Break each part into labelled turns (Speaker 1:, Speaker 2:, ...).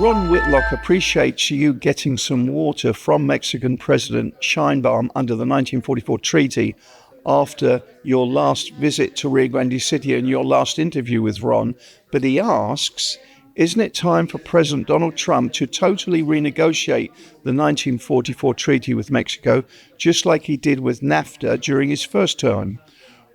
Speaker 1: Ron Whitlock appreciates you getting some water from Mexican President Sheinbaum under the 1944 treaty after your last visit to Rio Grande City and your last interview with Ron. But he asks, isn't it time for President Donald Trump to totally renegotiate the 1944 treaty with Mexico, just like he did with NAFTA during his first term?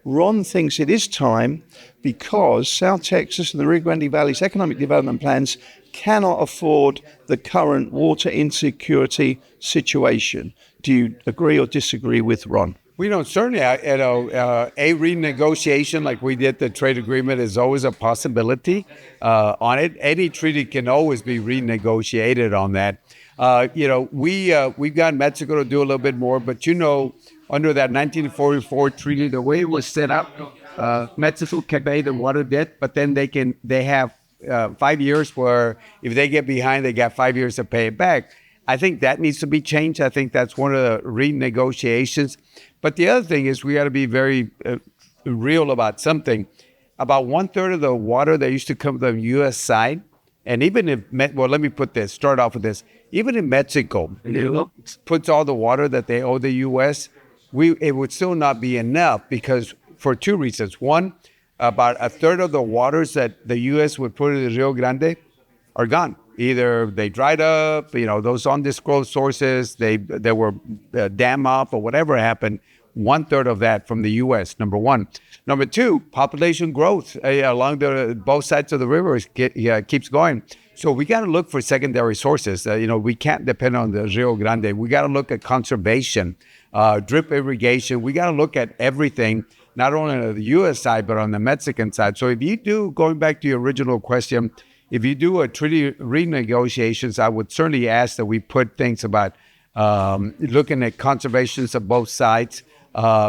Speaker 1: Ron thinks it is time because South Texas and the Rio Grande Valley's economic development plans cannot afford the current water insecurity situation. Do you agree or disagree with Ron?
Speaker 2: We don't certainly, a renegotiation like we did the trade agreement is always a possibility on it. Any treaty can always be renegotiated on that. We've got Mexico to do a little bit more, but under that 1944 treaty, the way it was set up, Mexico can pay the water debt, but then they have 5 years where if they get behind, they got 5 years to pay it back. I think that needs to be changed. I think that's one of the renegotiations. But the other thing is we got to be very real about something. About 1/3 of the water that used to come to the U.S. side, and even if, let me start off with this. Even if Mexico puts all the water that they owe the U.S., it would still not be enough because for two reasons. One, about 1/3 of the waters that the U.S. would put in the Rio Grande are gone. Either they dried up, those undisclosed sources, they were dammed up or whatever happened. 1/3 of that from the U.S., number one. Number two, population growth along both sides of the river keeps going. So we got to look for secondary sources. We can't depend on the Rio Grande. We got to look at conservation, drip irrigation. We got to look at everything, not only on the U.S. side, but on the Mexican side. So if you do, going back to your original question, if you do a treaty renegotiations, I would certainly ask that we put things about looking at conservations of both sides,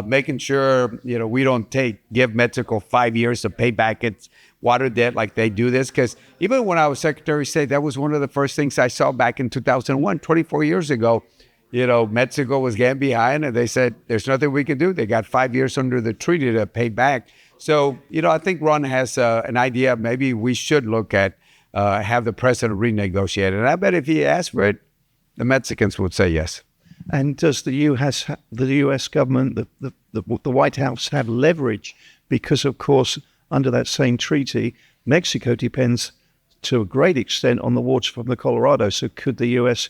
Speaker 2: making sure, we don't give Mexico 5 years to pay back its water debt like they do this. Because even when I was Secretary of State, that was one of the first things I saw back in 2001, 24 years ago. Mexico was getting behind and they said, there's nothing we can do. They got 5 years under the treaty to pay back. So, I think Ron has an idea. Maybe we should look at have the president renegotiate. And I bet if he asked for it, the Mexicans would say yes.
Speaker 1: And does the U.S. government, the White House, have leverage? Because, of course, under that same treaty, Mexico depends to a great extent on the water from the Colorado. So could the U.S.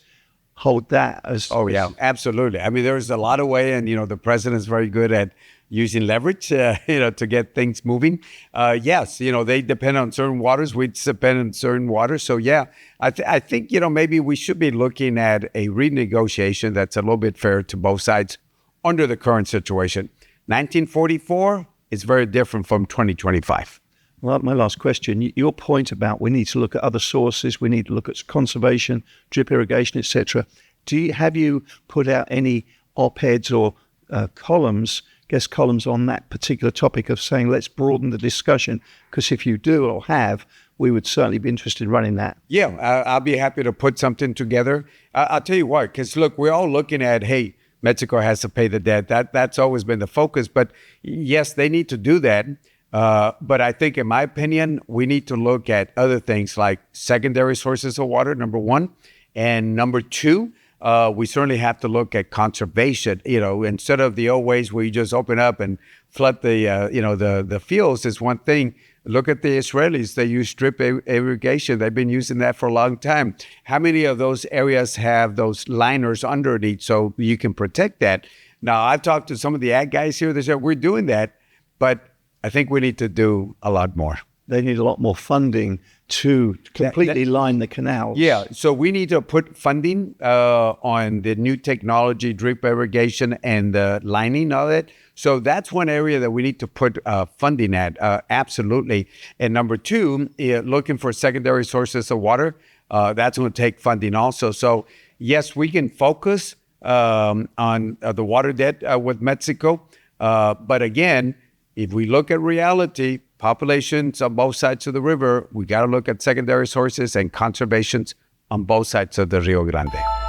Speaker 1: hold that as...
Speaker 2: Oh, yeah, absolutely. I mean, there's a lot of way, and, the president's very good at using leverage, to get things moving. Yes, they depend on certain waters. We depend on certain waters. So, yeah, I think, maybe we should be looking at a renegotiation that's a little bit fair to both sides under the current situation. 1944 is very different from 2025.
Speaker 1: Well, my last question, your point about we need to look at other sources, we need to look at conservation, drip irrigation, etc. Have you put out any op-eds or guest columns on that particular topic of saying, let's broaden the discussion? Because if you do or have, we would certainly be interested in running that.
Speaker 2: Yeah, I'll be happy to put something together. I'll tell you what, because look, we're all looking at, hey, Mexico has to pay the debt. That's always been the focus. But yes, they need to do that. But I think, in my opinion, we need to look at other things like secondary sources of water, number one. And number two, we certainly have to look at conservation. Instead of the old ways where you just open up and flood the fields is one thing. Look at the Israelis. They use drip irrigation. They've been using that for a long time. How many of those areas have those liners underneath so you can protect that? Now, I've talked to some of the ag guys here. They said, we're doing that, but I think we need to do a lot more.
Speaker 1: They need a lot more funding to completely line the canals.
Speaker 2: Yeah, so we need to put funding on the new technology, drip irrigation, and the lining of it. So that's one area that we need to put funding at, absolutely. And number two, looking for secondary sources of water. That's going to take funding also. So yes, we can focus on the water debt with Mexico. But again, if we look at reality, populations on both sides of the river, we got to look at secondary sources and conservations on both sides of the Rio Grande.